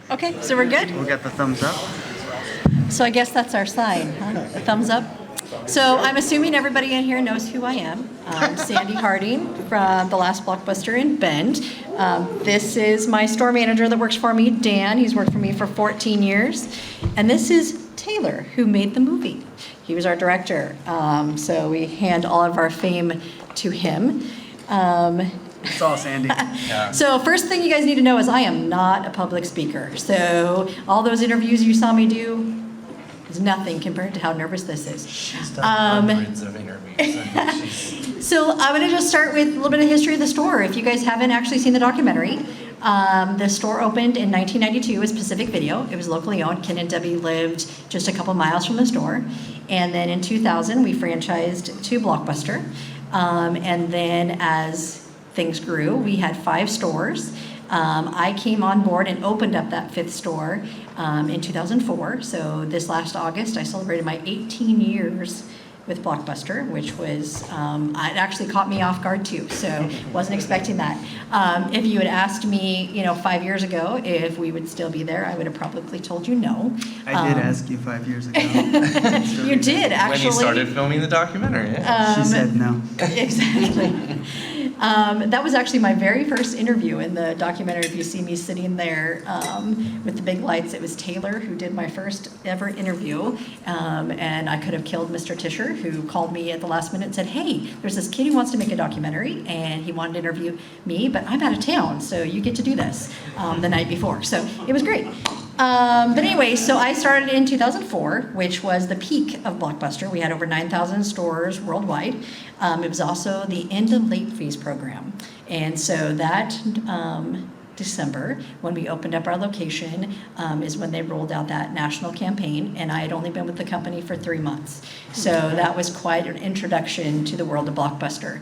Okay, so we're good? We'll get the thumbs up. So I guess that's our sign, huh? The thumbs up. So I'm assuming everybody in here knows who I am. I'm Sandi Harding from the Last Blockbuster in Bend. This is my store manager that works for me, Dan. He's worked for me for 14 years. And this is Taylor, who made the movie. He was our director. So we hand all of our fame to him. It's all Sandi. Yeah. So first thing you guys need to know is I am not a public speaker. So all those interviews you saw me do is nothing compared to how nervous this is. She's done hundreds of interviews. So I'm going to just start with a little bit of history of the store. If you guys haven't actually seen the documentary, the store opened in 1992 as Pacific Video. It was locally owned. Ken and Debbie lived just a couple miles from the store. And then in 2000, we franchised to Blockbuster. And then as things grew, we had 5 stores. I came on board and opened up that 5th store in 2004. So this last August, I celebrated my 18 years with Blockbuster, which was, it actually caught me off guard too. So wasn't expecting that. If you had asked me, 5 years ago if we would still be there, I would have probably told you no. I did ask you 5 years ago. You did, actually. When you started filming the documentary, yeah. She said no. Exactly. That was actually my very first interview in the documentary. If you see me sitting there with the big lights, it was Taylor who did my first ever interview. And I could have killed Mr. Tischer, who called me at the last minute and said, hey, there's this kid who wants to make a documentary and he wanted to interview me, but I'm out of town, so you get to do this the night before. So it was great. But anyway, so I started in 2004, which was the peak of Blockbuster. We had over 9,000 stores worldwide. It was also the end of late fees program. And so that December, when we opened up our location, is when they rolled out that national campaign. And I had only been with the company for 3 months. So that was quite an introduction to the world of Blockbuster.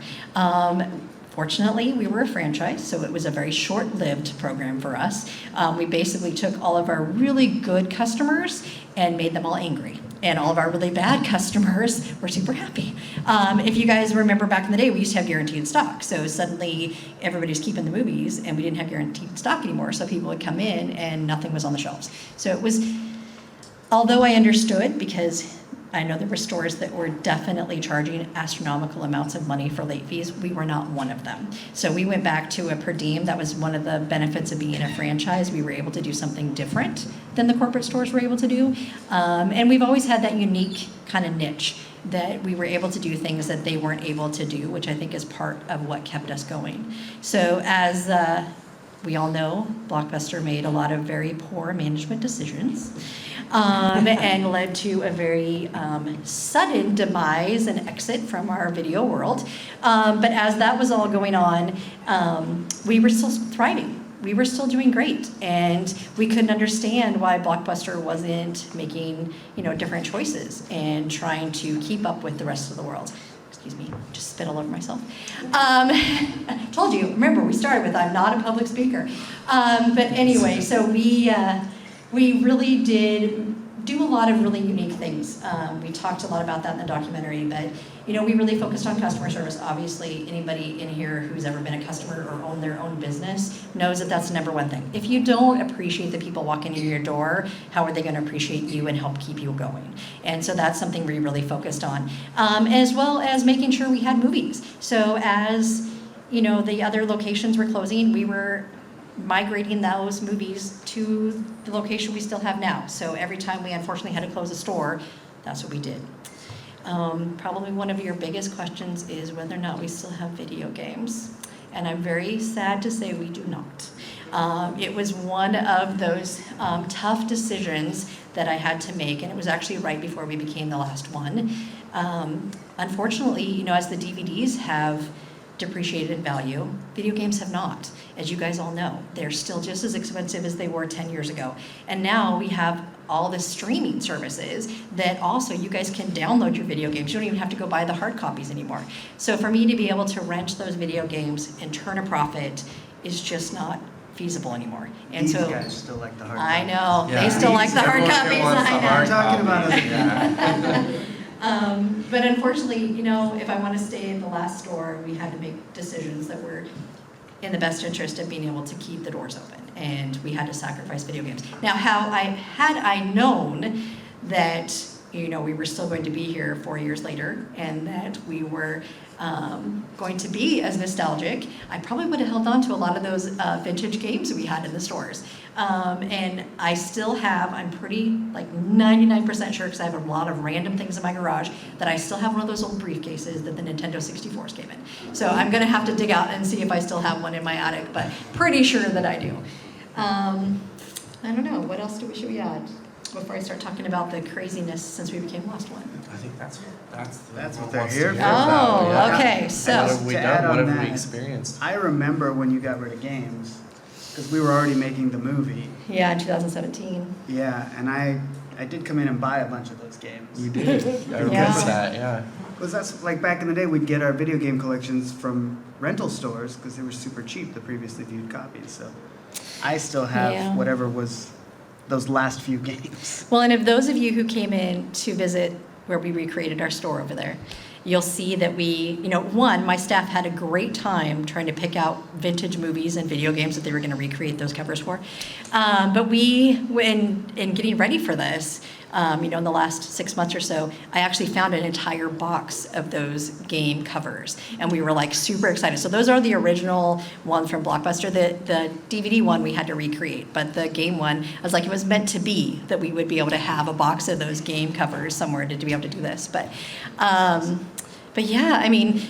Fortunately, we were a franchise, so it was a very short-lived program for us. We basically took all of our really good customers and made them all angry. And all of our really bad customers were super happy. If you guys remember back in the day, we used to have guaranteed stock. So suddenly everybody's keeping the movies and we didn't have guaranteed stock anymore. So people would come in and nothing was on the shelves. So it was, although I understood, because I know there were stores that were definitely charging astronomical amounts of money for late fees. We were not one of them. So we went back to a per diem. That was one of the benefits of being a franchise. We were able to do something different than the corporate stores were able to do. And we've always had that unique kind of niche that we were able to do things that they weren't able to do, which I think is part of what kept us going. So as we all know, Blockbuster made a lot of very poor management decisions. And led to a very sudden demise and exit from our video world. But as that was all going on, we were still thriving. We were still doing great, and we couldn't understand why Blockbuster wasn't making, different choices and trying to keep up with the rest of the world. Excuse me, just spit all over myself. Told you, remember, we started with I'm not a public speaker. But anyway, so we really did do a lot of really unique things. We talked a lot about that in the documentary, but we really focused on customer service. Obviously, anybody in here who's ever been a customer or owned their own business knows that that's the number one thing. If you don't appreciate the people walking in your door, how are they going to appreciate you and help keep you going? And so that's something we really focused on, as well as making sure we had movies. So as the other locations were closing, we were migrating those movies to the location we still have now. So every time we unfortunately had to close a store, that's what we did. Probably one of your biggest questions is whether or not we still have video games. And I'm very sad to say we do not. It was one of those tough decisions that I had to make, and it was actually right before we became the last one. Unfortunately, as the DVDs have depreciated in value, video games have not. As you guys all know, they're still just as expensive as they were 10 years ago. And now we have all the streaming services that also you guys can download your video games. You don't even have to go buy the hard copies anymore. So for me to be able to rent those video games and turn a profit is just not feasible anymore. And These so guys still like the hard I copies. know, Yeah. they still like the hard Everyone copies. wants the I know. hard Talking about copies, it. yeah. But unfortunately, if I want to stay in the last store, we had to make decisions that were in the best interest of being able to keep the doors open, and we had to sacrifice video games. Now, had I known that, you know, we were still going to be here 4 years later, and that we were going to be as nostalgic, I probably would have held on to a lot of those vintage games that we had in the stores. And I still have, I'm pretty like 99% sure, because I have a lot of random things in my garage, that I still have one of those old briefcases that the Nintendo 64s came in. So I'm gonna have to dig out and see if I still have one in my attic, but pretty sure that I do. I don't know, what else should we add before I start talking about the craziness since we became Last One? I think that's what they're here for. Oh, Yeah. okay, What so, have we To add done? What on have we that, experienced? I remember when you got rid of games, because we were already making the movie. yeah, in 2017. Yeah, and I did come in and buy a bunch of those games. You did. I remember Yeah. that, yeah. Because that's like back in the day, we'd get our video game collections from rental stores because they were super cheap, the previously viewed copies. So I still have Yeah. whatever was those last few games. Well, and if those of you who came in to visit where we recreated our store over there, you'll see that we, you know, my staff had a great time trying to pick out vintage movies and video games that they were going to recreate those covers for. But in getting ready for this, you know, in the last 6 months or so, I actually found an entire box of those game covers, and we were like super excited. So those are the original ones from Blockbuster. The DVD one we had to recreate, but the game one, I was like, it was meant to be that we would be able to have a box of those game covers somewhere to be able to do this. But yeah, I mean,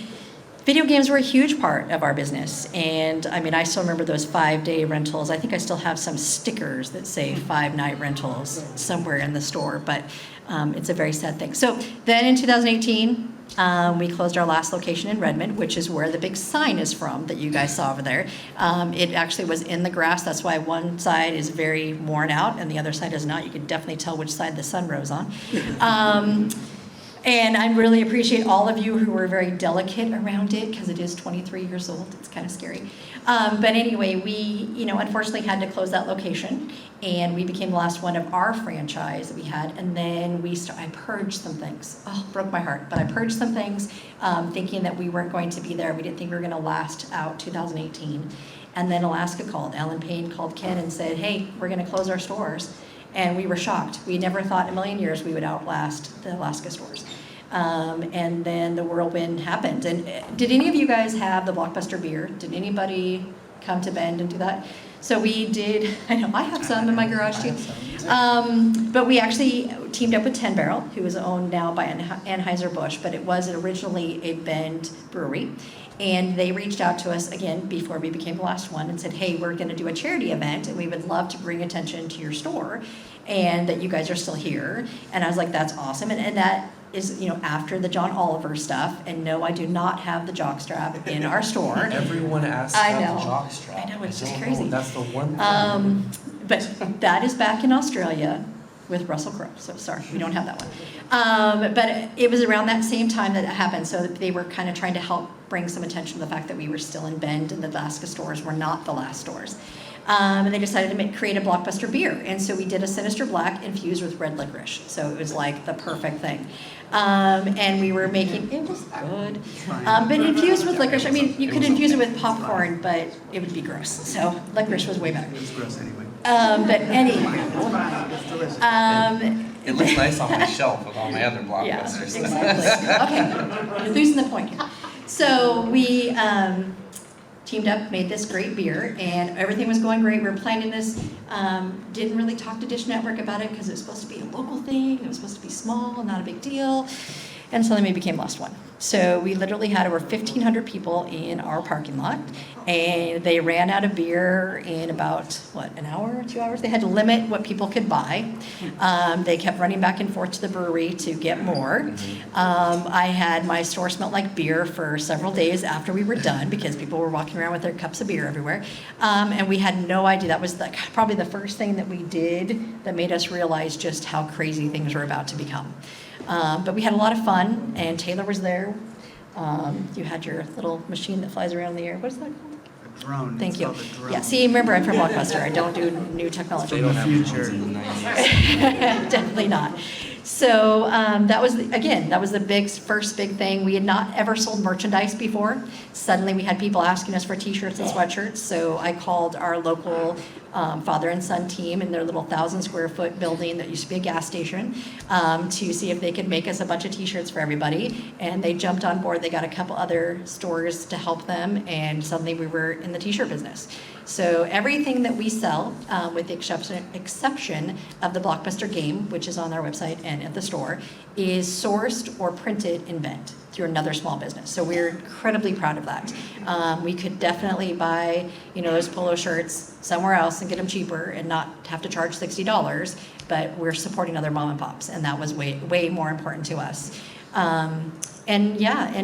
video games were a huge part of our business, and I mean, I still remember those 5-day rentals. I think I still have some stickers that say 5-night rentals somewhere in the store, but it's a very sad thing. So then in 2018, we closed our last location in Redmond, which is where the big sign is from that you guys saw over there. It actually was in the grass. That's why one side is very worn out and the other side is not. You can definitely tell which side the sun rose on. And I really appreciate all of you who were very delicate around it, because it is 23 years old. It's kind of scary. But anyway, we, you know, unfortunately had to close that location, and we became the last one of our franchise that we had. And then I purged some things. Oh, broke my heart. But I purged some things, thinking that we weren't going to be there. We didn't think we were going to last out 2018. And then Alaska called. Alan Payne called Ken and said, hey, we're going to close our stores. And we were shocked. We never thought in a million years we would outlast the Alaska stores. And then the whirlwind happened. And did any of you guys have the Blockbuster beer? Did anybody come to Bend and do that? So we did. I know I have some in my garage too. But we actually teamed up with 10 Barrel, who is owned now by Anheuser-Busch, but it was originally a Bend brewery. And they reached out to us again before we became the last one and said, hey, we're going to do a charity event and we would love to bring attention to your store and that you guys are still here. And I was like, that's awesome. And that is, you know, after the John Oliver stuff. And no, I do not have the jockstrap in our store. Everyone asks I about know. the jockstrap. I know, it's just don't crazy. know. That's the one thing. But that is back in Australia with Russell Crowe. So sorry, we don't have that one. But it was around that same time that it happened. So they were kind of trying to help bring some attention to the fact that we were still in Bend and the Alaska stores were not the last stores. And they decided to create a Blockbuster beer. And so we did a Sinister Black infused with red licorice. So it was like the perfect thing. And we were making, it was good. But infused with licorice, I mean, you could infuse it with popcorn, but it would be gross. So licorice was way better. It's gross anyway. But anyway. It's delicious. It looks nice on my shelf with all my other Yeah, Blockbusters. exactly. Okay, you're losing the point. So we teamed up, made this great beer, and everything was going great. We were planning this. Didn't really talk to Dish Network about it because it was supposed to be a local thing. It was supposed to be small, not a big deal. And so then we became Last One. So we literally had over 1,500 people in our parking lot, and they ran out of beer in about, an hour or 2 hours? They had to limit what people could buy. They kept running back and forth to the brewery to get more. I had my store smell like beer for several days after we were done because people were walking around with their cups of beer everywhere. And we had no idea. That was probably the first thing that we did that made us realize just how crazy things were about to become. But we had a lot of fun, and Taylor was there. You had your little machine that flies around in the air. What is that called? A drone. Thank It's you. called a drone. Yeah, see, remember, I'm from Blockbuster. I don't do new technology. They don't have Future. phones in the 90s. Definitely not. So that was, that was the first big thing. We had not ever sold merchandise before. Suddenly we had people asking us for t-shirts and sweatshirts. So I called our local father and son team in their little 1,000-square-foot building that used to be a gas station to see if they could make us a bunch of t-shirts for everybody. And they jumped on board. They got a couple other stores to help them, and suddenly we were in the t-shirt business. So everything that we sell, with the exception of the Blockbuster game, which is on our website and at the store, is sourced or printed in Bend through another small business. So we're incredibly proud of that. We could definitely buy, those polo shirts somewhere else and get them cheaper and not have to charge $60, but we're supporting other mom and pops, and that was way, way more important to us. And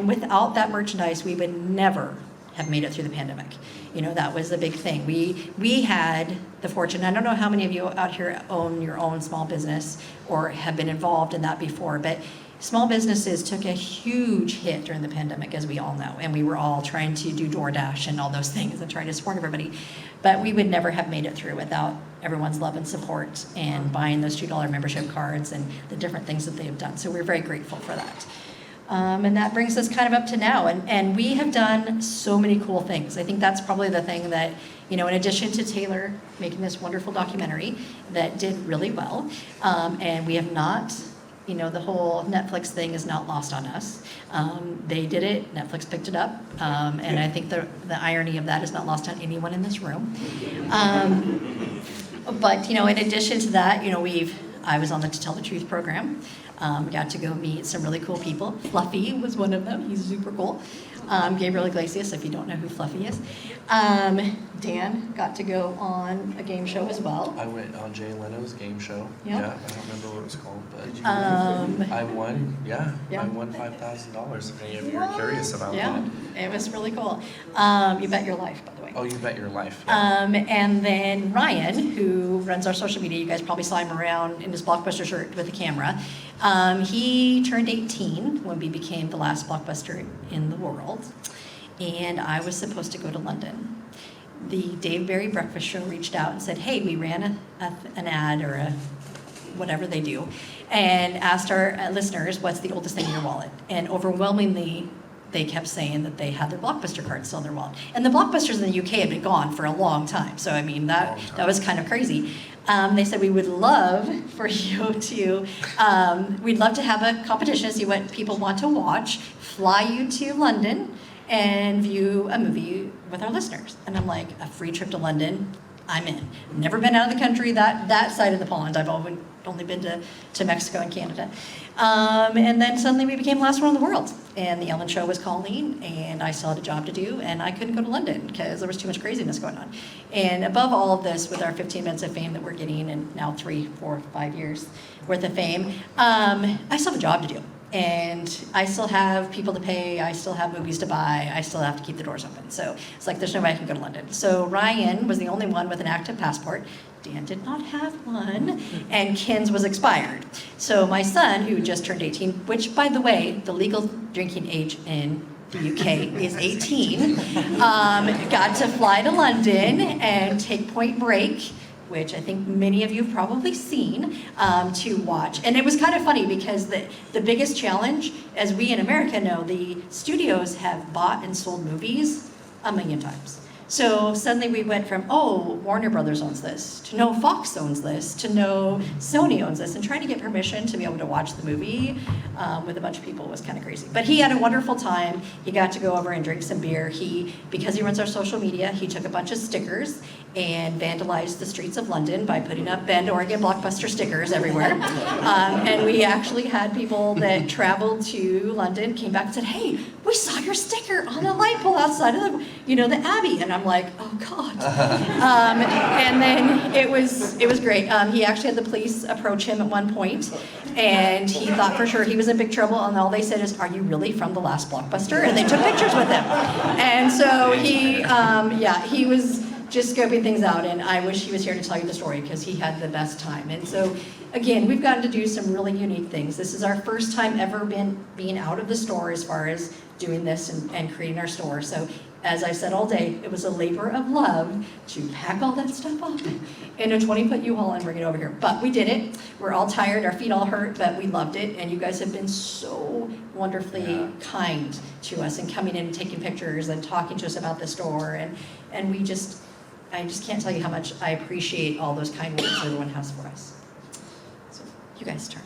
without that merchandise, we would never have made it through the pandemic. That was the big thing. We had the fortune, I don't know how many of you out here own your own small business or have been involved in that before, but small businesses took a huge hit during the pandemic, as we all know, and we were all trying to do DoorDash and all those things and trying to support everybody. But we would never have made it through without everyone's love and support and buying those $2 membership cards and the different things that they have done. So we're very grateful for that. And that brings us kind of up to now. And we have done so many cool things. I think that's probably the thing that, in addition to Taylor making this wonderful documentary that did really well, and we have not, the whole Netflix thing is not lost on us. They did it, Netflix picked it up, and I think the irony of that is not lost on anyone in this room. But, in addition to that, I was on the To Tell the Truth program. Got to go meet some really cool people. Fluffy was one of them. He's super cool. Gabriel Iglesias, if you don't know who Fluffy is. Dan got to go on a game show as well. I went on Jay Leno's game show. Yep. Yeah, I don't remember what it was called, but I won. Yeah, I won $5,000. If any of you are curious about that. It was really cool. You bet your life, by the way. Oh, you bet your life. Yeah. And then Ryan, who runs our social media, you guys probably saw him around in his Blockbuster shirt with a camera. He turned 18 when we became the last Blockbuster in the world, and I was supposed to go to London. The Dave Barry Breakfast Show reached out and said, hey, we ran an ad or whatever they do, and asked our listeners, what's the oldest thing in your wallet? And overwhelmingly, they kept saying that they had their Blockbuster card still in their wallet. And the Blockbusters in the UK had been gone for a long time. So, that was kind of crazy. They said, we would love for you to, we'd love to have a competition to see what people want to watch, fly you to London and view a movie with our listeners. And I'm like, a free trip to London, I'm in. Never been out of the country, that side of the pond. I've only been to Mexico and Canada. And then suddenly we became the last one in the world. And the Ellen Show was calling, and I still had a job to do, and I couldn't go to London because there was too much craziness going on. And above all of this, with our 15 minutes of fame that we're getting, and now 3, 4, 5 years worth of fame, I still have a job to do. And I still have people to pay, I still have movies to buy, I still have to keep the doors open. So it's like there's no way I can go to London. So Ryan was the only one with an active passport. Dan did not have one, and Ken's was expired. So my son, who just turned 18, which, by the way, the legal drinking age in the UK is 18, got to fly to London and take Point Break, which I think many of you have probably seen, to watch. And it was kind of funny because the biggest challenge, as we in America know, the studios have bought and sold movies a million times. So suddenly we went from, Warner Brothers owns this, to no, Fox owns this, to no, Sony owns this, and trying to get permission to be able to watch the movie with a bunch of people was kind of crazy. But he had a wonderful time. He got to go over and drink some beer. Because he runs our social media, he took a bunch of stickers and vandalized the streets of London by putting up Bend, Oregon Blockbuster stickers everywhere. And we actually had people that traveled to London, came back and said, hey, we saw your sticker on the light pole outside of the Abbey. And I'm like, oh God. And then it was great. He actually had the police approach him at one point, and he thought for sure he was in big trouble, and all they said is, are you really from the last Blockbuster? And they took pictures with him. And so he was just scoping things out, and I wish he was here to tell you the story because he had the best time. And so, again, we've gotten to do some really unique things. This is our first time ever being out of the store as far as doing this and creating our store. So as I've said all day, it was a labor of love to pack all that stuff up in a 20-foot U-Haul and bring it over here. But we did it. We're all tired, our feet all hurt, but we loved it. And you guys have been so wonderfully kind to us and coming in and taking pictures and talking to us about the store. And I just can't tell you how much I appreciate all those kind words everyone has for us. So you guys turn.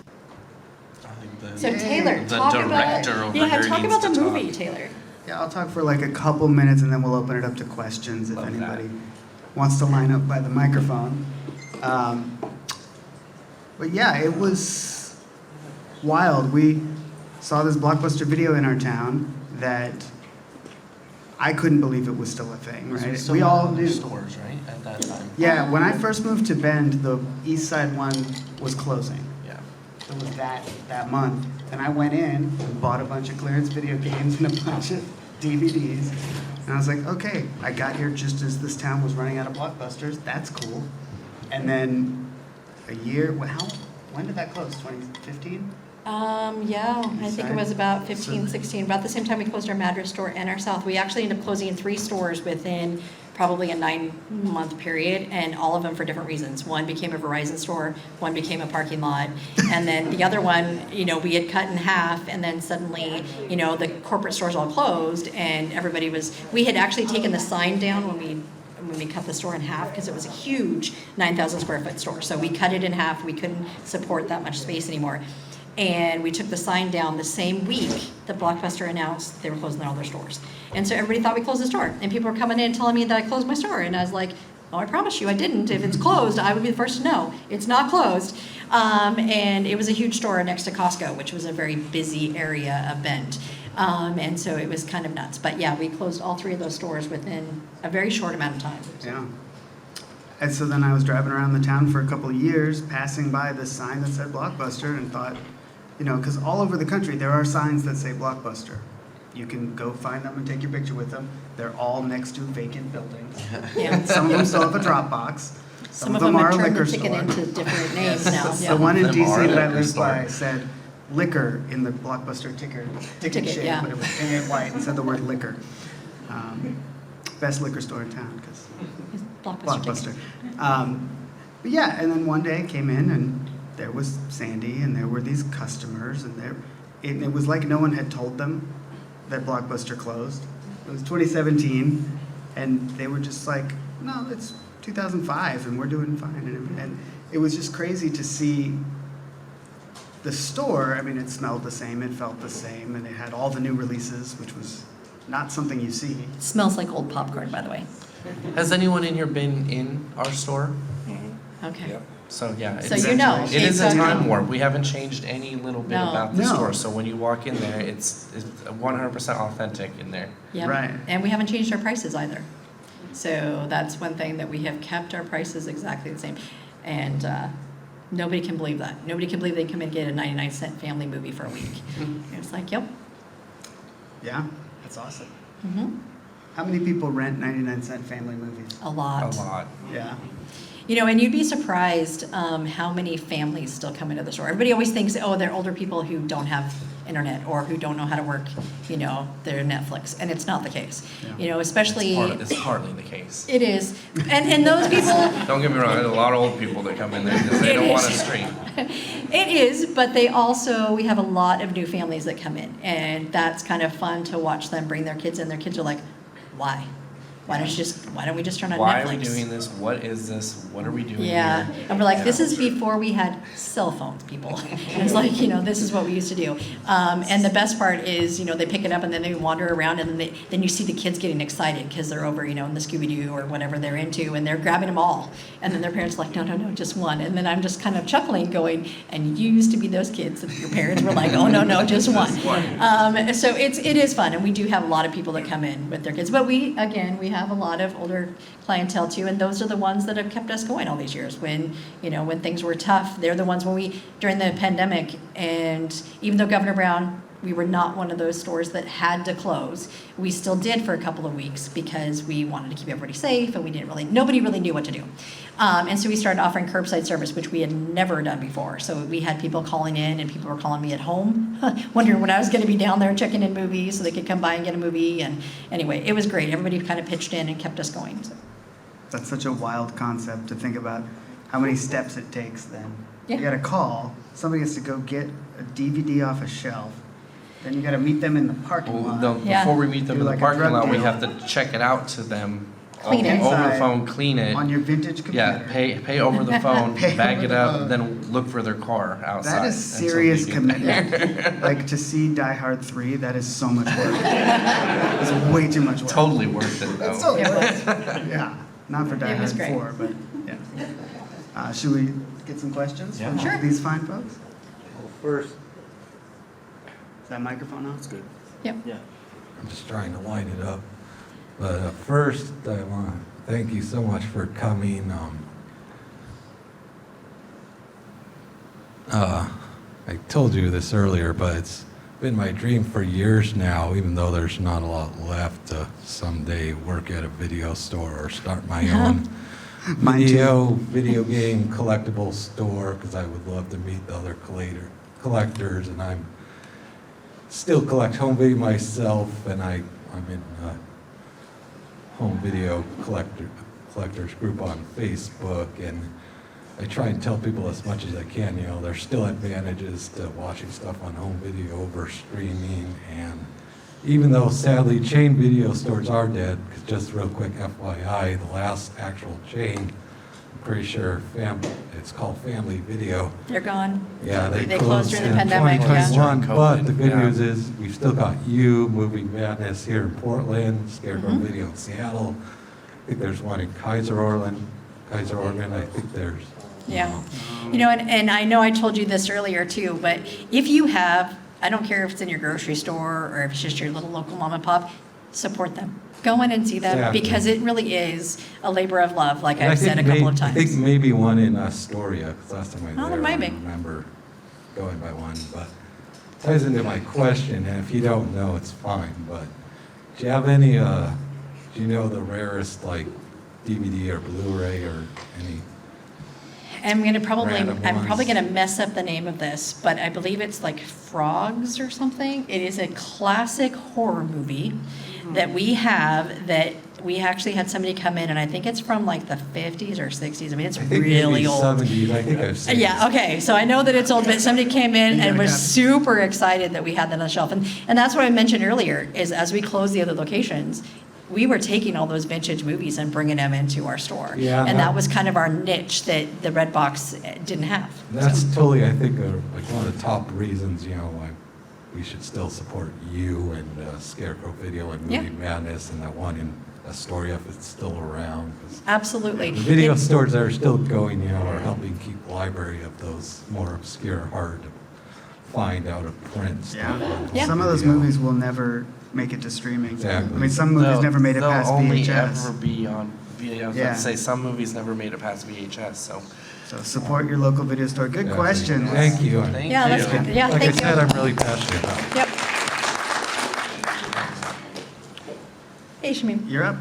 So Taylor, talk about the movie, Taylor. Yeah, I'll talk for like a couple minutes and then we'll open it up to questions if anybody wants to line up by the microphone. But yeah, it was wild. We saw this Blockbuster video in our town that I couldn't believe it was still a thing, right? We all knew. Stores, right, at that time. Yeah, when I first moved to Bend, the East Side one was closing. Yeah. It was that month. And I went in and bought a bunch of clearance video games and a bunch of DVDs. And I was like, okay, I got here just as this town was running out of Blockbusters. That's cool. And then a year, when did that close? 2015? Yeah, I think it was about 15, 16, about the same time we closed our Madras store and our South. We actually ended up closing 3 stores within probably a 9-month period, and all of them for different reasons. One became a Verizon store, one became a parking lot, and then the other one, we had cut in half, and then suddenly, the corporate stores all closed, and we had actually taken the sign down when we cut the store in half, because it was a huge 9,000 square foot store. So we cut it in half, we couldn't support that much space anymore. And we took the sign down the same week that Blockbuster announced they were closing all their stores. And so everybody thought we closed the store. And people were coming in telling me that I closed my store. And I was like, oh, I promise you I didn't. If it's closed, I would be the first to know. It's not closed. And it was a huge store next to Costco, which was a very busy area of Bend. And so it was kind of nuts. But yeah, we closed all 3 of those stores within a very short amount of time. Yeah. And so then I was driving around the town for a couple of years, passing by this sign that said Blockbuster, and thought, because all over the country there are signs that say Blockbuster. You can go find them and take your picture with them. They're all next to vacant buildings. Yeah. Some of them still have a drop box. Some of them are a have turned liquor the ticket store. into different names now. The one in Some are DC that I liquor lived store. by said liquor in the Blockbuster ticket shape, yeah. but it was in it white and said the word liquor. Best liquor store in town, because Blockbuster. But yeah, and then one day I came in and there was Sandi and there were these customers and it was like no one had told them that Blockbuster closed. It was 2017 and they were just like, no, it's 2005 and we're doing fine. And it was just crazy to see the store. I mean, it smelled the same, it felt the same, and it had all the new releases, which was not something you see. It smells like old popcorn, by the way. Has anyone in here been in our store? Okay. Yep. So yeah, So you know. it is a So- time warp. We haven't changed any little bit No. about the No. store. So when you walk in there, it's 100% authentic in there. Yep. Right. And we haven't changed our prices either. So that's one thing that we have kept our prices exactly the same. And nobody can believe that. Nobody can believe they come and get a 99-cent family movie for a week. It's like, yep. Yeah, that's awesome. Mm-hmm. How many people rent 99-cent family movies? A lot. A lot. Yeah. And you'd be surprised how many families still come into the store. Everybody always thinks, oh, they're older people who don't have internet or who don't know how to work, their Netflix. And it's not the case. Yeah. Especially... It's partly the case. It is. And those people... Don't get me wrong, there's a lot of old people that come in there because they don't want to stream. It is, but we have a lot of new families that come in. And that's kind of fun to watch them bring their kids in. Their kids are like, why? Why don't we just turn on Why Netflix? are we doing this? What is this? What are we doing Yeah, here? and we're like, this is before we had cell phones, people. And it's like, this is what we used to do. And the best part is, they pick it up and then they wander around and then you see the kids getting excited because they're over, in the Scooby-Doo or whatever they're into and they're grabbing them all. And then their parents are like, no, just one. And then I'm just kind of chuckling going, and you used to be those kids that your parents were like, oh, no, just one. So it is fun. And we do have a lot of people that come in with their kids. But we have a lot of older clientele too, and those are the ones that have kept us going all these years. When things were tough, they're the ones during the pandemic, and even though Governor Brown We were not one of those stores that had to close. We still did for a couple of weeks because we wanted to keep everybody safe, and nobody really knew what to do. And so we started offering curbside service, which we had never done before. So we had people calling in, and people were calling me at home, wondering when I was going to be down there checking in movies so they could come by and get a movie. And anyway, it was great. Everybody kind of pitched in and kept us going. So. That's such a wild concept to think about how many steps it takes then. Yeah. You got to call, somebody has to go get a DVD off a shelf, then you got to meet them in the parking lot. No, Yeah. before we meet them Do in the like a parking drug lot, we deal. have to check it out to them. Clean it. Over the Inside, phone, clean it. On your vintage computer. Yeah, pay over the phone, Pay bag over it the up, phone. then look for their car outside. That is until serious we get there. commitment. Like to see Die Hard 3, that is so much work. It's way too much work. Totally worth it, though. It's totally It worth was. it. Yeah, not for Die It was Hard great. 4, but yeah. Should we get some questions Yeah. from Sure. these fine folks? Well, first, Is that microphone on? That's good. Yep. yeah. I'm just trying to line it up. But first, I want to thank you so much for coming. I told you this earlier, but it's been my dream for years now, even though there's not a lot left, to someday work at a video store or start my own Mine too. video game collectible store, because I would love to meet the other collectors, and I'm still collect home video myself, and I'm in home video collectors group on Facebook, and I try and tell people as much as I can, there's still advantages to watching stuff on home video over streaming, and even though sadly chain video stores are dead, 'cause just real quick FYI, the last actual chain, I'm pretty sure it's called Family Video. They're gone. Yeah, they They closed closed during in the pandemic, yeah. 2021, During but the COVID, good yeah. news is we've still got Movie Madness here in Portland, Scarecrow Mhm. Video in Seattle. I think there's one in Kaiser, Oregon. I think there's. Yeah. And I know I told you this earlier too, but if you have, I don't care if it's in your grocery store or if it's just your little local mom and pop, support them. Go in and see them Exactly. because it really is a labor of love, like And I've said a couple of I think times. maybe one in Astoria, because last time I Oh, was there there, I might be. remember going by one. But ties into my question, and if you don't know, it's fine. But do you have any? Do you know the rarest like DVD or Blu-ray or any? I'm Random probably ones. gonna mess up the name of this, but I believe it's like Frogs or something. It is a classic horror movie that we have that we actually had somebody come in, and I think it's from like the 50s or 60s. I mean, it's I think really maybe old. 70s. I think I've seen. Yeah, okay, so I know that it's old, but somebody came in You and gotta was have it. super excited that we had that on the shelf. And that's what I mentioned earlier, is as we closed the other locations, we were taking all those vintage movies and bringing them into our store. Yeah, And that- that was kind of our niche that the Red Box didn't have. That's totally, I think, like one of the top reasons, why we should still support you and Scarecrow Video and Yeah. Movie Madness and that one in Astoria if it's still around. 'Cause Absolutely. the video It- stores that are still going, are helping keep the library of those more obscure, hard to find out of print stuff. Yeah. on home Yeah. Some of those video. movies will never make it to streaming. Exactly. I mean, some movies never made it past They'll only VHS. ever be on VHS. I was Yeah. about to say, some movies never made it past VHS, so. So support your local video store. Good Exactly. question. Thank you. Thank Yeah, that's you. good. Yeah, Like I thank said, you. I'm really passionate about it. Yep. Hey, Shamim. You're up.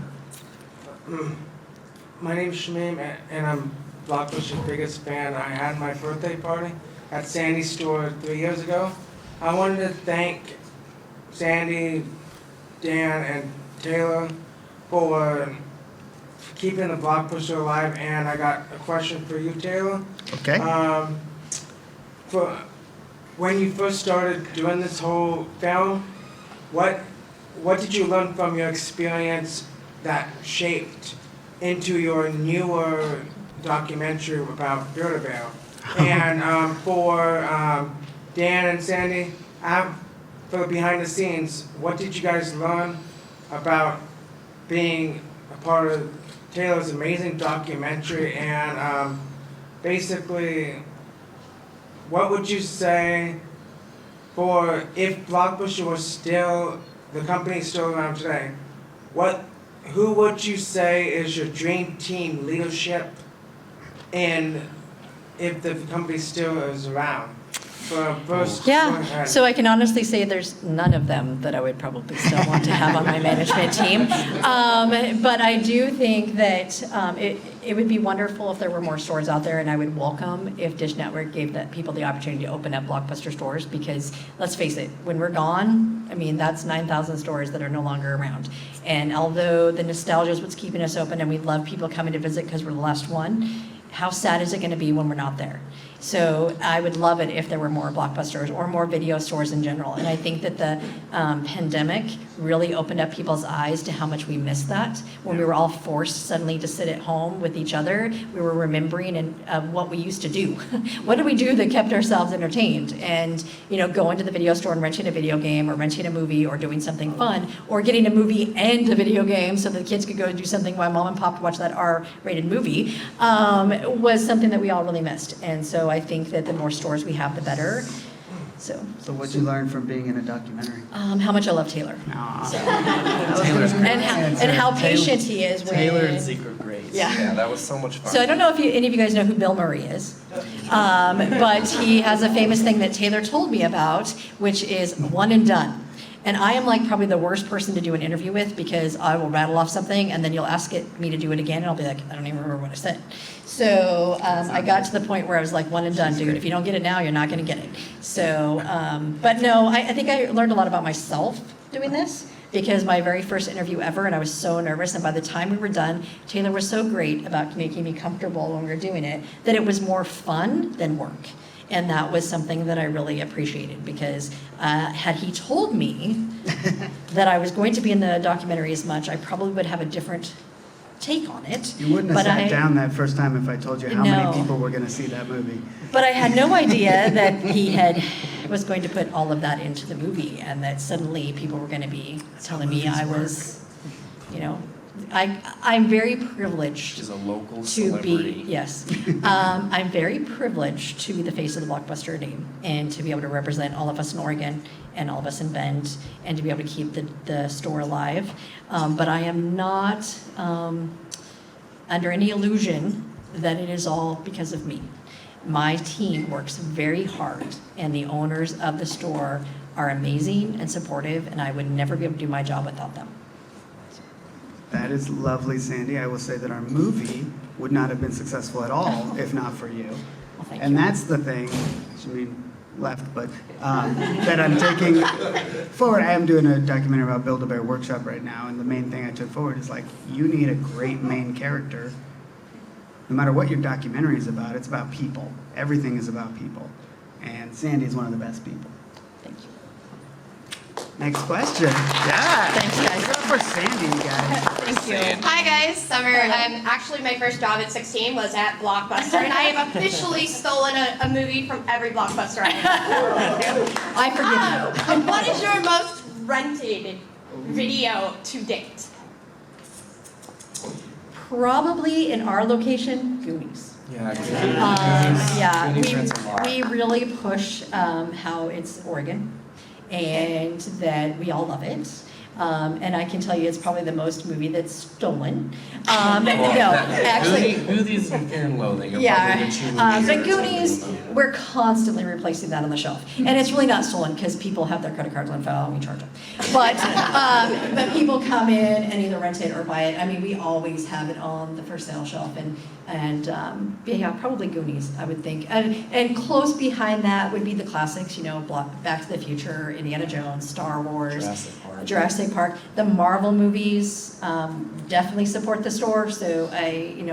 My name's Shamim, and I'm Blockbuster's biggest fan. I had my birthday party at Sandy's store 3 years ago. I wanted to thank Sandy, Dan, and Taylor for keeping the Blockbuster alive, and I got a question for you, Taylor. Okay. For when you first started doing this whole film, what did you learn from your experience that shaped into your newer documentary about Build-A-Bear? And for Dan and Sandy, for the behind the scenes, what did you guys learn about being a part of Taylor's amazing documentary? And basically, what would you say for if Blockbuster was still, the company's still around today, who would you say is your dream team leadership, and if the company still is around? for first Yeah, so I can honestly say there's none of them that I would probably still want to have on my management team. But I do think that it would be wonderful if there were more stores out there, and I would welcome if Dish Network gave people the opportunity to open up Blockbuster stores, because let's face it, when we're gone, I mean, that's 9,000 stores that are no longer around. And although the nostalgia is what's keeping us open, and we love people coming to visit because we're the last one, how sad is it going to be when we're not there? So I would love it if there were more Blockbusters or more video stores in general. And I think that the pandemic really opened up people's eyes to how much we missed that. When we were all forced suddenly to sit at home with each other, we were remembering what we used to do. What did we do that kept ourselves entertained? And, going to the video store and renting a video game, or renting a movie, or doing something fun, or getting a movie and a video game so that the kids could go do something while mom and pop watch that R-rated movie, was something that we all really missed. And so I think that the more stores we have, the better. So what'd you learn from being in a documentary? how much I love Taylor. Taylor's great. And how patient he is when... Taylor and Secret Grace. Yeah. That was so much fun. So I don't know if any of you guys know who Bill Murray is, but he has a famous thing that Taylor told me about, which is one and done. And I am like probably the worst person to do an interview with, because I will rattle off something and then you'll ask me to do it again and I'll be like, I don't even remember what I said. So I got to the point where I was like, one and done, dude. If you don't get it now, you're not going to get it. So, but no, I think I learned a lot about myself doing this, because my very first interview ever, and I was so nervous, and by the time we were done, Taylor was so great about making me comfortable when we were doing it, that it was more fun than work. And that was something that I really appreciated, because had he told me that I was going to be in the documentary as much, I probably would have a different take on it. You wouldn't have sat down that first time if I told you how many people were going to see that movie. But I had no idea that he was going to put all of that into the movie, and that suddenly people were going to be telling me I was, I'm very privileged. She's a local to celebrity. Yes. I'm very privileged to be the face of the Blockbuster name, and to be able to represent all of us in Oregon and all of us in Bend, and to be able to keep the store alive. But I am not under any illusion that it is all because of me. My team works very hard, and the owners of the store are amazing and supportive, and I would never be able to do my job without them. That is lovely, Sandy. I will say that our movie would not have been successful at all if not for you. Well, thank And you. that's the thing, left, but that I'm taking forward. I am doing a documentary about Build-A-Bear Workshop right now, and the main thing I took forward is, like, you need a great main character. No matter what your documentary is about, it's about people. Everything is about people. And Sandy is one of the best people. Thank you. Next question. Yeah. Thanks, guys. Give it up for Sandy, you guys. Thank you. Hi guys, Summer. Actually, my first job at 16 was at Blockbuster, and I have officially stolen a movie from every Blockbuster I have. I forgive you. What is your most rented video to date? Probably in our location, Goonies. Yeah, Yeah, Goonies rents a lot. we really push how it's Oregon, and that we all love it. And I can tell you it's probably the most movie that's stolen. No, actually. Goonies and Fear and Loathing are Yeah, probably the two movies but that Goonies, stolen. we're constantly replacing that on the shelf. And it's really not stolen, because people have their credit cards on file and we charge them. But people come in and either rent it or buy it. I mean, we always have it on the for sale shelf, and yeah, probably Goonies, I would think. And close behind that would be the classics, Back to the Future, Indiana Jones, Star Wars, Jurassic Park. The Marvel movies definitely support the store. So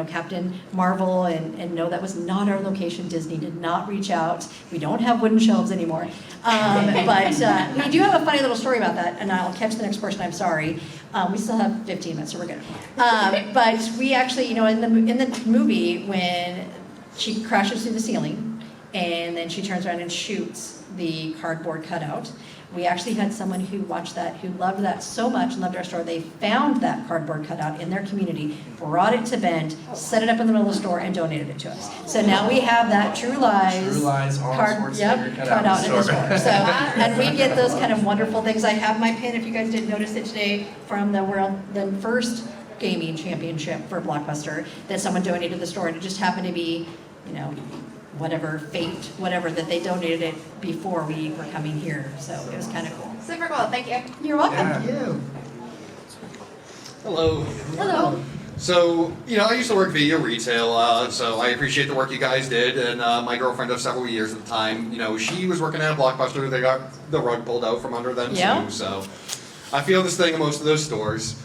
Captain Marvel, and no, that was not our location. Disney did not reach out. We don't have wooden shelves anymore. But we do have a funny little story about that, and I'll catch the next person. I'm sorry. We still have 15 minutes, so we're good. But we actually, in the movie, when she crashes through the ceiling, and then she turns around and shoots the cardboard cutout, we actually had someone who watched that, who loved that so much and loved our store. They found that cardboard cutout in their community, brought it to Bend, set it up in the middle of the store, and donated it to us. So now we have that True Lies Arnold Schwarzenegger cutout in the store. store. So, and we get those kind of wonderful things. I have my pin, if you guys didn't notice it today, from the first gaming championship for Blockbuster that someone donated to the store, and it just happened to be, whatever fate, whatever, that they donated it before we were coming here. So it was kind of cool. Super cool. Thank you. You're welcome. Thank you. Hello. Hello. So, I used to work video retail, so I appreciate the work you guys did. And my girlfriend of several years at the time, she was working at a Blockbuster. They got the rug pulled out from under them Yeah. too. So I feel this thing in most of those stores.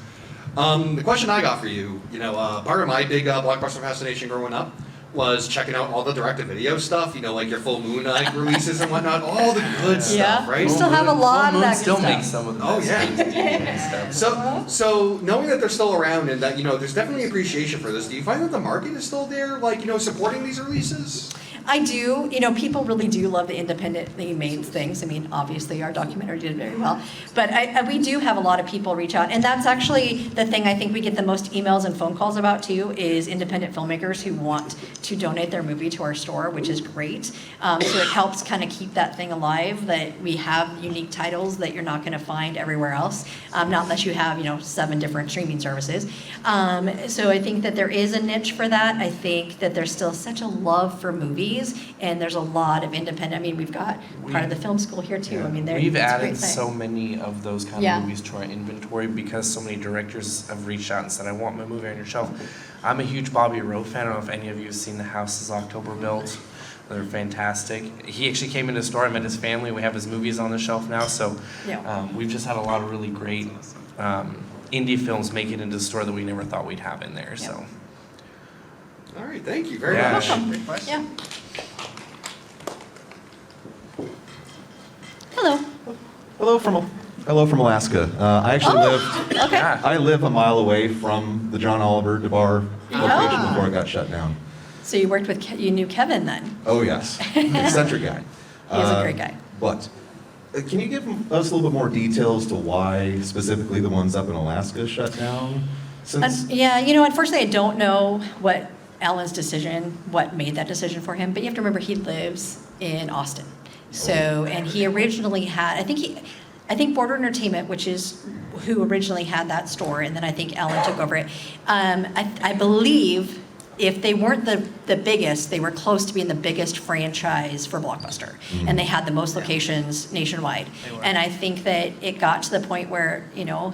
The question I got for you, part of my big Blockbuster fascination growing up was checking out all the direct-to-video stuff, like your Full Moon Night releases and whatnot, all the good stuff, right? We still have a lot of that good Still stuff. makes some of the Oh, best yeah. games, DVD stuff. So knowing that they're still around and that, there's definitely appreciation for this, do you find that the market is still there, supporting these releases? I do. People really do love the independently made things. I mean, obviously our documentary did very well, but we do have a lot of people reach out, and that's actually the thing I think we get the most emails and phone calls about too, is independent filmmakers who want to donate their movie to our store, which is great. So it helps kind of keep that thing alive, that we have unique titles that you're not going to find everywhere else, not unless you have 7 different streaming services. So I think that there is a niche for that. I think that there's still such a love for movies. And there's a lot of independent. I mean, we've got part of the film school here too. I mean, We've it's a added great thing. so many of those kind Yeah. of movies to our inventory because so many directors have reached out and said, I want my movie on your shelf. I'm a huge Bobby Rowe fan. I don't know if any of you have seen The Houses October Built. They're fantastic. He actually came into the store. I met his family. We have his movies on the shelf now. So Yeah. we've just had a lot of really great indie films make it into the store that we never thought we'd have in there. Yeah. So All right, thank you very Yeah. much. Great question. Yeah. Hello. Hello from Alaska. I actually Okay. yeah. I live a mile away from the John Oliver DeBar location before it got shut down. So you worked with you knew Kevin then. Oh yes, eccentric guy. He is a great guy. But can you give us a little bit more details to why specifically the ones up in Alaska shut down? Since Yeah, unfortunately, I don't know what Alan's decision, what made that decision for him. But you have to remember, he lives in Austin. So, and he originally had, I think Border Entertainment, which is who originally had that store, and then I think Alan took over it. I believe if they weren't the biggest, they were close to being the biggest franchise for Blockbuster. And they had the most locations nationwide. And I think that it got to the point where,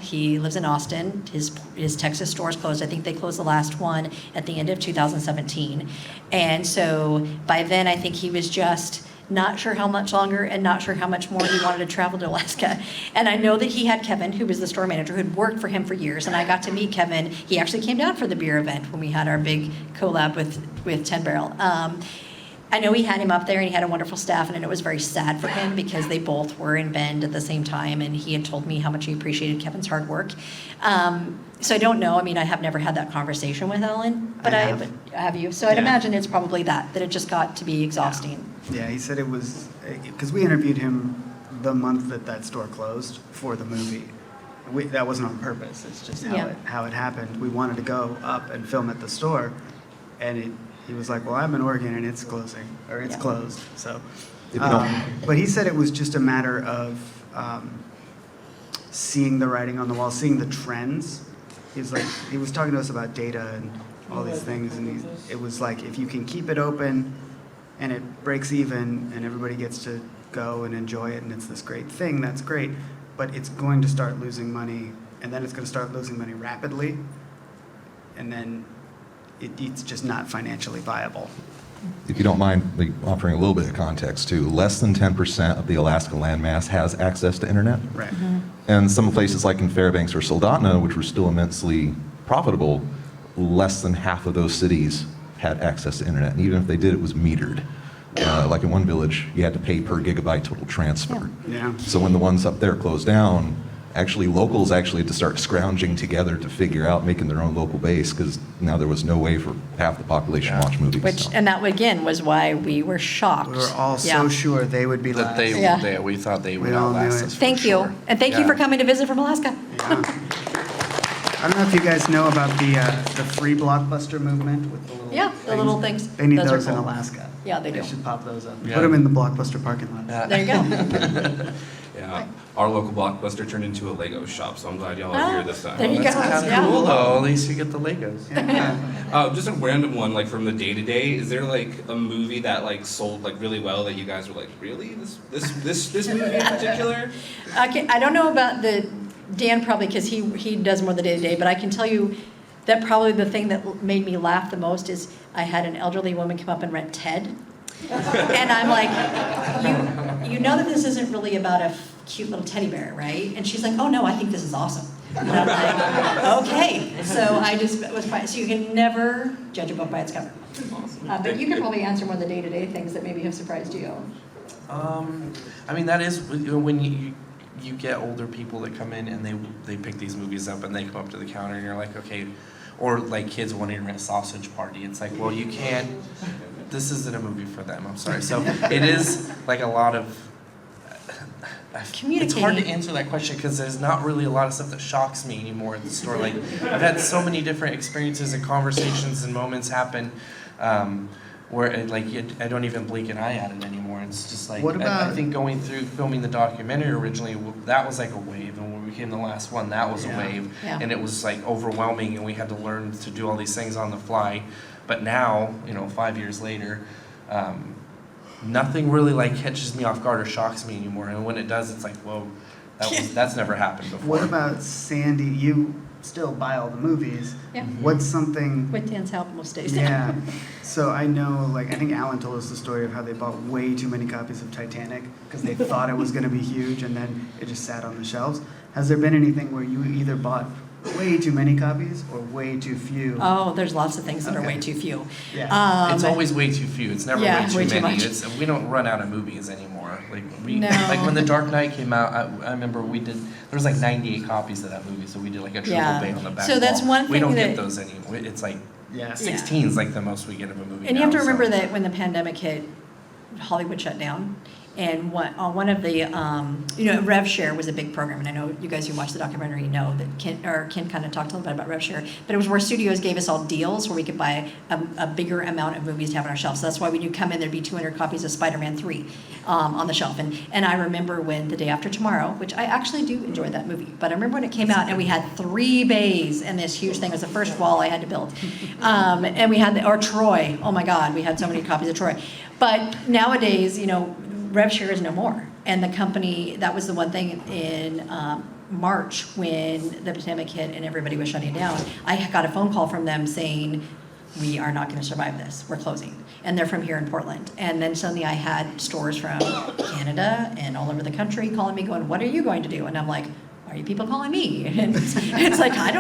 he lives in Austin, his Texas stores closed. I think they closed the last one at the end of 2017. And so by then, I think he was just not sure how much longer and not sure how much more he wanted to travel to Alaska. And I know that he had Kevin, who was the store manager, who had worked for him for years, and I got to meet Kevin. He actually came down for the beer event when we had our big collab with 10 Barrel. I know he had him up there, and he had a wonderful staff, and it was very sad for him because they both were in Bend at the same time, and he had told me how much he appreciated Kevin's hard work. So I don't know. I mean, I have never had that conversation with Ellen, but I have. but have you? So I'd Yeah. imagine it's probably that it just got to be exhausting. Yeah, he said it was, because we interviewed him the month that store closed for the movie. That wasn't on purpose. It's just how it happened. We wanted to go up and film at the store, and he was like, well, I'm in Oregon and it's closing, or it's Yeah. closed. So, If you don't- but he said it was just a matter of seeing the writing on the wall, seeing the trends. He was talking to us about data and all these things, and it was like, if you can keep it open and it breaks even and everybody gets to go and enjoy it and it's this great thing, that's great, but it's going to start losing money, and then it's going to start losing money rapidly, and then it's just not financially viable. if you don't mind me offering a little bit of context too, less than 10% of the Alaska landmass has access to internet. Right. And some places like in Fairbanks or Soldotna, which were still immensely profitable, less than half of those cities had access to internet. And even if they did, it was metered. Like in one village, you had to pay per gigabyte total transfer. Yeah. So when the ones up there closed down, locals had to start scrounging together to figure out making their own local base, because now there was no way for half the population to watch movies. And that again was why we were shocked. We were all Yeah. so sure they would be That last. we thought they would We all knew outlast it. us for Thank you. sure. And thank you Yeah. for coming to visit from Alaska. Yeah. I don't know if you guys know about the free Blockbuster movement with the little Yeah, the little things. They need Those are those in cool. Alaska. Yeah, they do. They should pop those up. Yeah. Put them in the Blockbuster parking lot. There you go. Yeah, our local Blockbuster turned into a Lego shop, so I'm glad y'all are here this time. There you That's go. kind of Yeah. cool though. At least you get the Legos. Just a random one, like from the day to day. Is there like a movie that like sold like really well that you guys were like, really, this movie in particular? Okay, I don't know about Dan probably because he does more the day to day, but I can tell you that probably the thing that made me laugh the most is I had an elderly woman come up and rent Ted. And I'm like, you know that this isn't really about a cute little teddy bear, right? And she's like, oh no, I think this is awesome. And I'm like, okay. So I just was fine. So you can never judge a book by its cover. But you can probably answer more of the day-to-day things that maybe have surprised you. I mean, that is when you get older people that come in and they pick these movies up and they come up to the counter and you're like, okay, or like kids wanting to rent Sausage Party. It's like, well, you can't. This isn't a movie for them. I'm sorry. So it is like a lot of. It's hard to answer that question because there's not really a lot of stuff that shocks me anymore at the store. Like I've had so many different experiences and conversations and moments happen where I don't even blink an eye at it anymore. It's just like What about- I think going through filming the documentary originally, that was like a wave, and when we became the last one, that was a wave, Yeah. and it was like overwhelming, and we had to learn to do all these things on the fly. But now, 5 years later, nothing really like catches me off guard or shocks me anymore. And when it does, it's like, whoa, that's never happened before. What about Sandy? You still buy all the movies. Yeah. What's something? With Dan's help most days. Yeah. So I know, I think Alan told us the story of how they bought way too many copies of Titanic because they thought it was going to be huge, and then it just sat on the shelves. Has there been anything where you either bought way too many copies or way too few? Oh, there's lots of things that are Okay. way too few. Yeah. It's always way too few. It's never Yeah, way way too too many. much. We don't run out of movies anymore. No. Like when The Dark Knight came out, I remember there was like 98 copies of that movie, so we did like a triple Yeah. bang on the back So that's wall. one We don't thing get that- those anymore. It's like Yeah. 16 is like the most we get of a movie. And you have to now, remember so. that when the pandemic hit, Hollywood shut down. And one of the, RevShare was a big program, and I know you guys who watched the documentary know that Ken kind of talked a little bit about RevShare, but it was where studios gave us all deals where we could buy a bigger amount of movies to have on our shelves. So that's why when you come in, there'd be 200 copies of Spider-Man 3 on the shelf. And I remember when The Day After Tomorrow, which I actually do enjoy that movie, but I remember when it came out and we had 3 bays and this huge thing. It was the first wall I had to build. And we had, or Troy, oh my God, we had so many copies of Troy. But nowadays, RevShare is no more. And the company, that was the one thing in March when the pandemic hit and everybody was shutting down. I got a phone call from them saying, we are not going to survive this. We're closing. And they're from here in Portland. And then suddenly I had stores from Canada and all over the country calling me going, what are you going to do? And I'm like, why are you people calling me? And it's like, I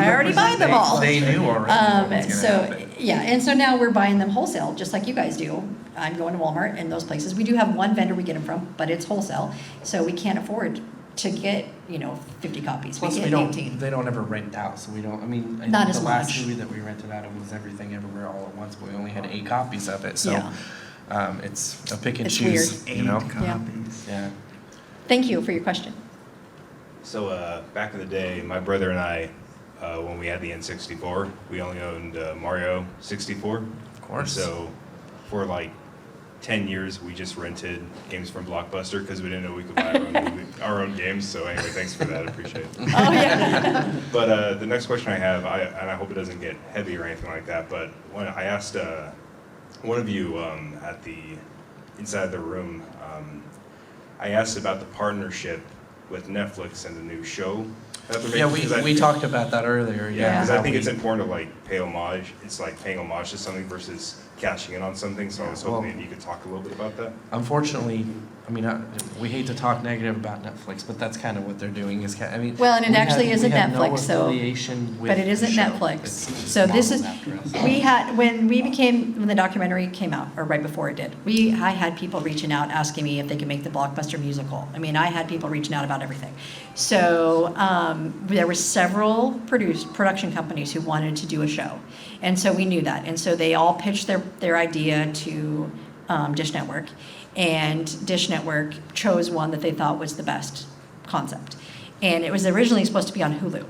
already buy them all. They knew already what was gonna happen. Yeah, and so now we're buying them wholesale, just like you guys do. I'm going to Walmart and those places. We do have one vendor we get them from, but it's wholesale, so we can't afford to get 50 copies. Plus, we they get 18. don't ever rent out, so we don't. I mean, I Not think as the last much. movie that we rented out of was Everything Everywhere All at Once, but we only had 8 copies of it. So Yeah. it's a pick and It's choose. Eight You know. copies. Yeah. Thank you for your question. So back in the day, my brother and I, when we had the N64, we only owned Mario 64. Of course. So for like 10 years, we just rented games from Blockbuster because we didn't know we could buy our own games. So anyway, thanks for that. I appreciate it. Oh, yeah. But the next question I have, and I hope it doesn't get heavy or anything like that, but when I asked one of you at the inside the room, I asked about the partnership with Netflix and the new show that they're Yeah, making, 'cause we talked about that earlier. Yeah, because how I think we- it's important to like pay homage. It's like paying homage to something versus cashing in on something. So I was hoping maybe you could talk a little bit about that. Unfortunately, I mean, we hate to talk negative about Netflix, but that's kind of what they're doing. Well, and it we actually have- isn't we have no Netflix, so- affiliation with But it isn't the show. Netflix. It's So this modeled is, after us. when the documentary came out, or right before it did, I had people reaching out asking me if they could make the Blockbuster musical. I mean, I had people reaching out about everything. So there were several production companies who wanted to do a show. And so we knew that. And so they all pitched their idea to Dish Network. And Dish Network chose one that they thought was the best concept. And it was originally supposed to be on Hulu.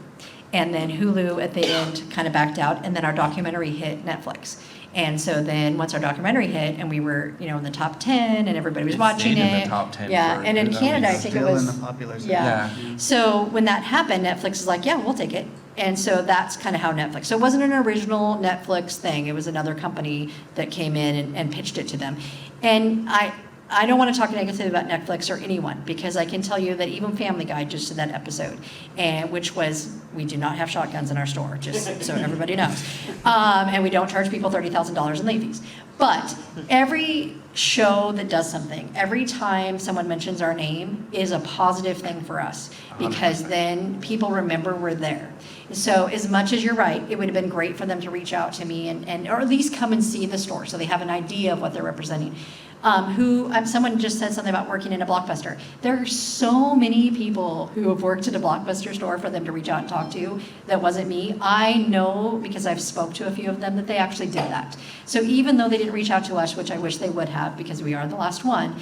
And then Hulu at the end kind of backed out, and then our documentary hit Netflix. And so then once our documentary hit and we were, in the top 10 and everybody was It watching stayed it. in the top 10 Yeah, for and in good Canada, I reason. think it Still was. in the popular section. Yeah. So when that happened, Netflix is like, yeah, we'll take it. And so that's kind of how Netflix. So it wasn't an original Netflix thing. It was another company that came in and pitched it to them. And I don't want to talk negatively about Netflix or anyone, because I can tell you that even Family Guy just did that episode, and which was, we do not have shotguns in our store, just so everybody knows. And we don't charge people $30,000 in late fees. But every show that does something, every time someone mentions our name is a positive thing for us, because then people remember we're there. So as much as you're right, it would have been great for them to reach out to me and or at least come and see the store so they have an idea of what they're representing. Someone just said something about working in a Blockbuster. There are so many people who have worked at a Blockbuster store for them to reach out and talk to. That wasn't me. I know, because I've spoke to a few of them, that they actually did that. So even though they didn't reach out to us, which I wish they would have because we are the last one,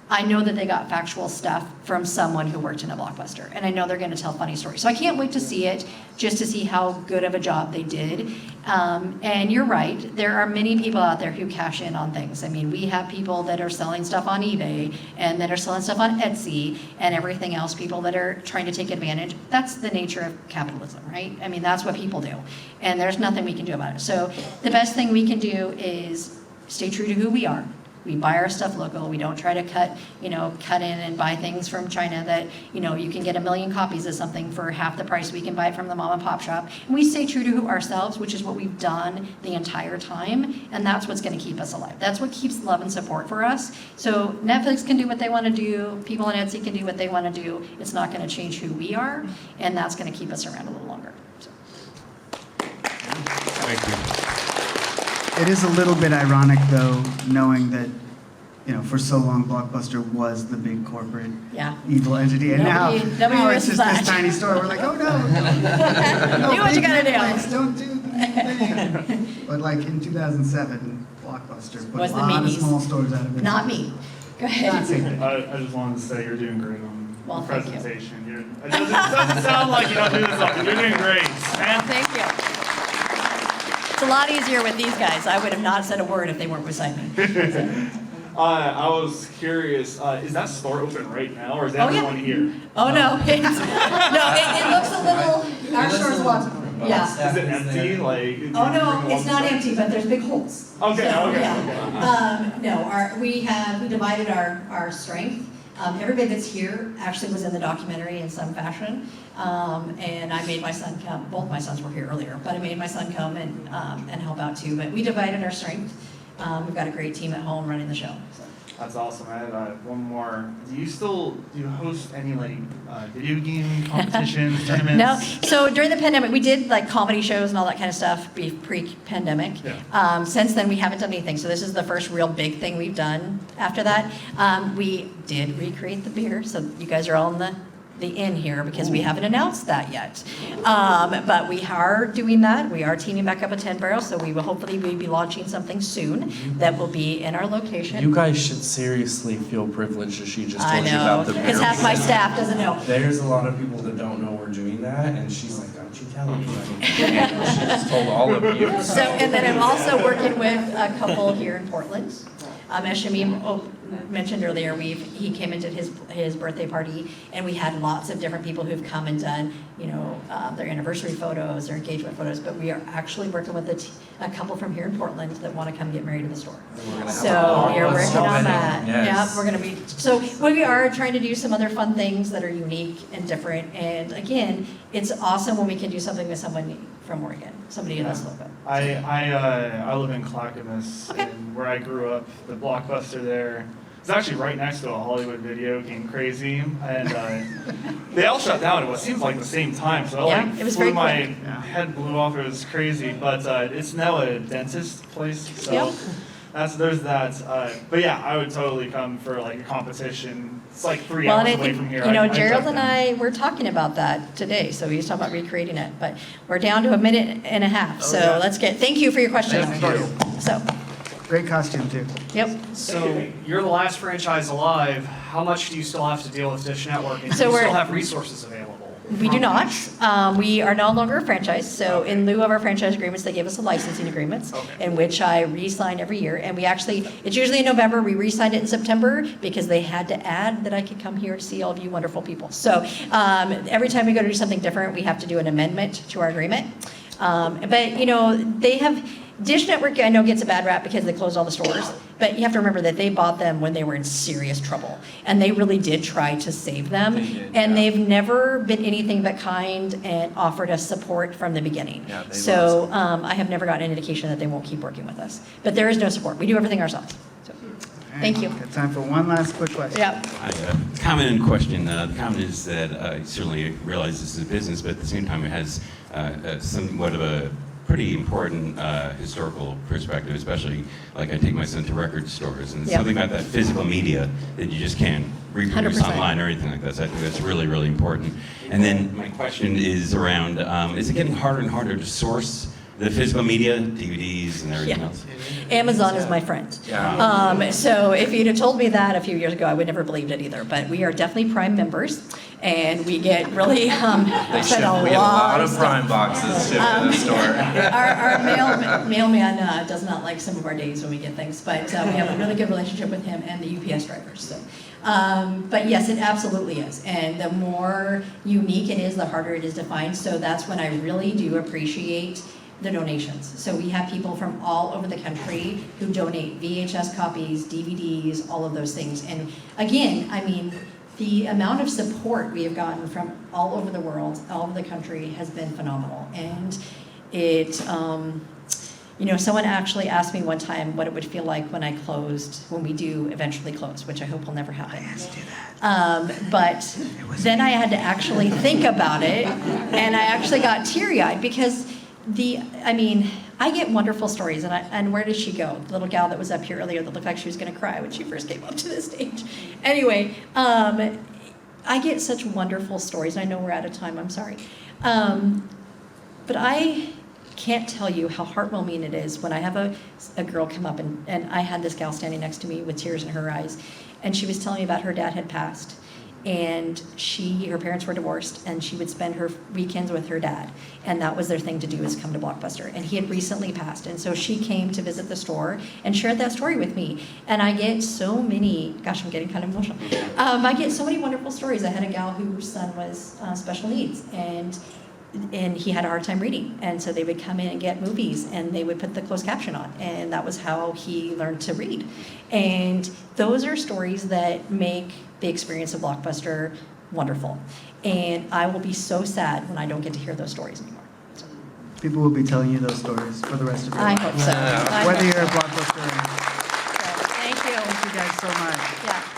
I know that they got factual stuff from someone who worked in a Blockbuster, and I know they're going to tell funny stories. So I can't wait to see it, just to see how good of a job they did. And you're right, there are many people out there who cash in on things. I mean, we have people that are selling stuff on eBay and that are selling stuff on Etsy and everything else, people that are trying to take advantage. That's the nature of capitalism, right? I mean, that's what people do, and there's nothing we can do about it. So the best thing we can do is stay true to who we are. We buy our stuff local. We don't try to cut in and buy things from China that, you can get 1 million copies of something for half the price we can buy it from the mom and pop shop. And we stay true to ourselves, which is what we've done the entire time. And that's what's going to keep us alive. That's what keeps love and support for us. So Netflix can do what they want to do. People on Etsy can do what they want to do. It's not going to change who we are. And that's going to keep us around a little longer. So. Thank you. It is a little bit ironic, though, knowing that, for so long Blockbuster was the big corporate evil entity, and now it's just this tiny store. We're like, oh no, do what you gotta do. Netflix, don't do the thing. But like in 2007, Blockbuster put Was a the lot of meanies. small stores out of business. Not me. Go ahead. I just wanted to say you're doing great on Well, the thank you. presentation. It doesn't sound like you don't do this often. You're doing great. And Thank you. It's a lot easier with these guys. I would have not said a word if they weren't beside me. I was curious, is that store open right now, or is everyone here? Oh, no. It looks a little, our store's locked. Yeah. Is it empty? Oh, no, it's not empty, but there's big holes. Okay, So, okay, yeah. No, we divided our strength. Everybody that's here actually was in the documentary in some fashion. And I made my son come, both my sons were here earlier, but I made my son come and help out too. But we divided our strength. We've got a great team at home running the show. So. That's awesome. I had one more. Do you host any video game competitions, tournaments? No. So during the pandemic, we did comedy shows and all that kind of stuff pre-pandemic. Yeah. Since then, we haven't done anything. So this is the first real big thing we've done after that. We did recreate the beer. So you guys are all in the inn here because we haven't announced that yet. But we are doing that. We are teaming back up at 10 Barrels, so we will hopefully be launching something soon that will be in our location. You guys should seriously feel privileged that she just I told you know, about the beer. because half my staff doesn't know. There's a lot of people that don't know we're doing that, and she's like, don't you tell anybody. And she just told all of you. So, and then I'm also working with a couple here in Portland. As Shamim mentioned earlier, he came and did his birthday party, and we had lots of different people who've come and done, their anniversary photos, their engagement photos. But we are actually working with a couple from here in Portland that want to come get married in the store. So we are working on that. Yes. Yeah, we're going to be. So we are trying to do some other fun things that are unique and different. And again, it's awesome when we can do something with someone from Oregon, somebody in this local. I live in Clackamas, and where I grew up, the Blockbuster there. It's actually right next to a Hollywood Video Game Crazy, and they all shut down at what seems like the same time. So It was very my quick. head blew off. It was crazy, but it's now a dentist place. So Yep. there's that. But yeah, I would totally come for a competition. It's 3 Well, hours and I away think, from here. Gerald and I were talking about that today, so he was talking about recreating it, but we're down to a minute and a half, so yeah. thank you for your question. Thank you. So, Great costume too. yep. So you're the last franchise alive. How much do you still have to deal with Dish Network? And So do you we're- still have resources available? We do not. We are no longer a franchise, so in lieu of our franchise agreements, they gave us a licensing agreements, in which I re-sign every year. And we actually, it's usually in November, we re-signed it in September because they had to add that I could come here to see all of you wonderful people. So every time we go to do something different, we have to do an amendment to our agreement. But, you know, they have, Dish Network, I know, gets a bad rap because they closed all the stores, but you have to remember that they bought them when they were in serious trouble, and they really did try to save them, and they've never been anything but kind and offered us support from the beginning. Yeah, they So I have never gotten an indication that they won't keep working with us, but there is no support. We do everything ourselves. So, thank you. Got time for one last quick question. Yeah. Comment and question. The comment is that I certainly realize this is a business, but at the same time it has somewhat of a pretty important historical perspective, especially like I take my son to record stores, and there's Yeah. something about that physical media that you just can't reproduce 100%. online or anything like that. So I think that's really, really important. And then my question is around, is it getting harder and harder to source the physical media, DVDs and everything Yeah. else? Amazon is my friend. Yeah. So if you'd have told me that a few years ago, I would never believed it either. But we are definitely Prime members, and we get really They spend ship, a we have a lot of stuff. Prime boxes shipped to the store. Our mailman does not like some of our days when we get things, but we have a really good relationship with him and the UPS drivers. So, but yes, it absolutely is. And the more unique it is, the harder it is to find. So that's when I really do appreciate the donations. So we have people from all over the country who donate VHS copies, DVDs, all of those things. And again, I mean, the amount of support we have gotten from all over the world, all over the country, has been phenomenal. And it, you know, someone actually asked me one time what it would feel like when I closed, when we do eventually close, which I hope will never happen. But then I had to actually think about it, and I actually got teary-eyed because I mean, I get wonderful stories, and where did she go? The little gal that was up here earlier that looked like she was going to cry when she first came up to the stage. Anyway, I get such wonderful stories. I know we're out of time, I'm sorry. But I can't tell you how heartwarming it is when I have a girl come up, and I had this gal standing next to me with tears in her eyes, and she was telling me about her dad had passed. And her parents were divorced, and she would spend her weekends with her dad. And that was their thing to do, is come to Blockbuster. And he had recently passed. And so she came to visit the store and shared that story with me. And I get so many, gosh, I'm getting kind of emotional. I get so many wonderful stories. I had a gal whose son was special needs, and he had a hard time reading. And so they would come in and get movies, and they would put the closed caption on. And that was how he learned to read. And those are stories that make the experience of Blockbuster wonderful. And I will be so sad when I don't get to hear those stories anymore. People will be telling you those stories for the rest of your I life. hope so. I Whether hope you're a so. Blockbuster. So, thank you. Thank you guys so much. Yeah.